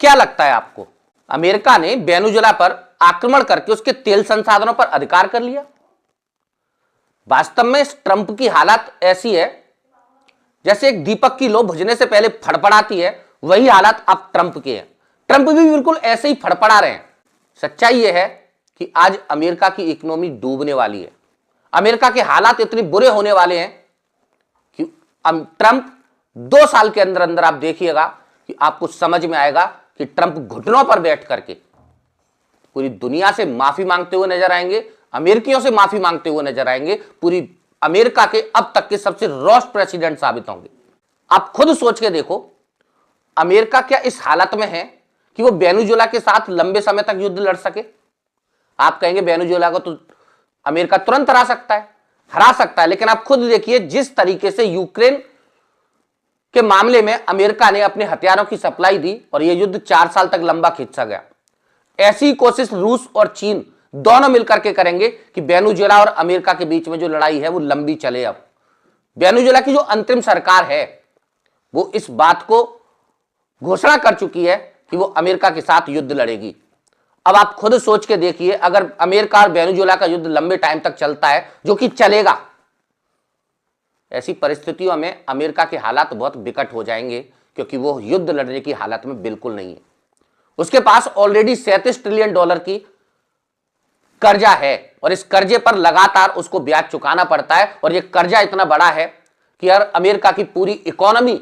क्या लगता है आपको, अमेरिका ने वेनेजुएला पर आक्रमण करके उसके तेल संसाधनों पर अधिकार कर लिया? वास्तव में ट्रंप की हालत ऐसी है जैसे एक दीपक की लौ बुझने से पहले फड़फड़ाती है, वही हालत अब ट्रंप के हैं। ट्रंप भी बिल्कुल ऐसे ही फड़फड़ा रहे हैं। सच्चाई यह है कि आज अमेरिका की इकोनॉमी डूबने वाली है। अमेरिका के हालात इतने बुरे होने वाले हैं कि ट्रंप 2 साल के अंदर अंदर आप देखिएगा कि आपको समझ में आएगा कि ट्रंप घुटनों पर बैठ करके पूरी दुनिया से माफी मांगते हुए नजर आएंगे, अमेरिकियों से माफी मांगते हुए नजर आएंगे, पूरी अमेरिका के अब तक के सबसे रोस्ट प्रेसिडेंट साबित होंगे। आप खुद सोच के देखो, अमेरिका क्या इस हालत में है कि वो वेनेजुएला के साथ लंबे समय तक युद्ध लड़ सके? आप कहेंगे वेनेजुएला को तो अमेरिका तुरंत हरा सकता है, लेकिन आप खुद देखिए जिस तरीके से यूक्रेन के मामले में अमेरिका ने अपने हथियारों की सप्लाई दी और यह युद्ध 4 साल तक लंबा खींचा गया, ऐसी कोशिश रूस और चीन दोनों मिलकर के करेंगे कि वेनेजुएला और अमेरिका के बीच में जो लड़ाई है वो लंबी चले। अब वेनेजुएला की जो अंतरिम सरकार है वो इस बात को घोषणा कर चुकी है कि वो अमेरिका के साथ युद्ध लड़ेगी। अब आप खुद सोच के देखिए, अगर अमेरिका और वेनेजुएला का युद्ध लंबे टाइम तक चलता है, जो कि चलेगा, ऐसी परिस्थितियों में अमेरिका के हालात बहुत विकट हो जाएंगे, क्योंकि वो युद्ध लड़ने की हालत में बिल्कुल नहीं है। उसके पास ऑलरेडी $37 ट्रिलियन की कर्जा है और इस कर्जे पर लगातार उसको ब्याज चुकाना पड़ता है, और यह कर्जा इतना बड़ा है कि यार अमेरिका की पूरी इकोनॉमी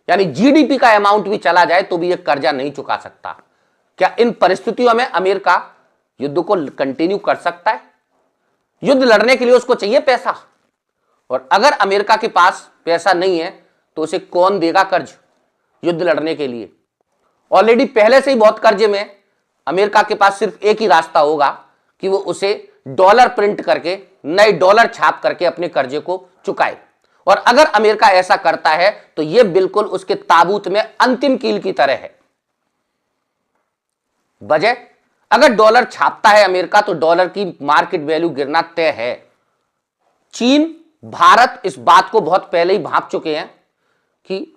यानी जीडीपी का अमाउंट भी चला जाए तो भी यह कर्जा नहीं चुका सकता। क्या इन परिस्थितियों में अमेरिका युद्ध को कंटिन्यू कर सकता है? युद्ध लड़ने के लिए उसको चाहिए पैसा, और अगर अमेरिका के पास पैसा नहीं है तो उसे कौन देगा कर्ज युद्ध लड़ने के लिए? ऑलरेडी पहले से ही बहुत कर्जे में अमेरिका के पास सिर्फ एक ही रास्ता होगा कि वो उसे डॉलर प्रिंट करके, नए डॉलर छाप करके अपने कर्जे को चुकाए। और अगर अमेरिका ऐसा करता है तो यह बिल्कुल उसके ताबूत में अंतिम कील की तरह है। वजह, अगर डॉलर छापता है अमेरिका तो डॉलर की मार्केट वैल्यू गिरना तय है। चीन, भारत इस बात को बहुत पहले ही भांप चुके हैं कि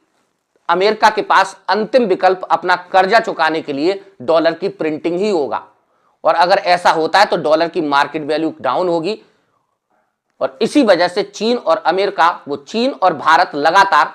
अमेरिका के पास अंतिम विकल्प अपना कर्जा चुकाने के लिए डॉलर की प्रिंटिंग ही होगा, और अगर ऐसा होता है तो डॉलर की मार्केट वैल्यू डाउन होगी। और इसी वजह से चीन और अमेरिका, वो चीन और भारत लगातार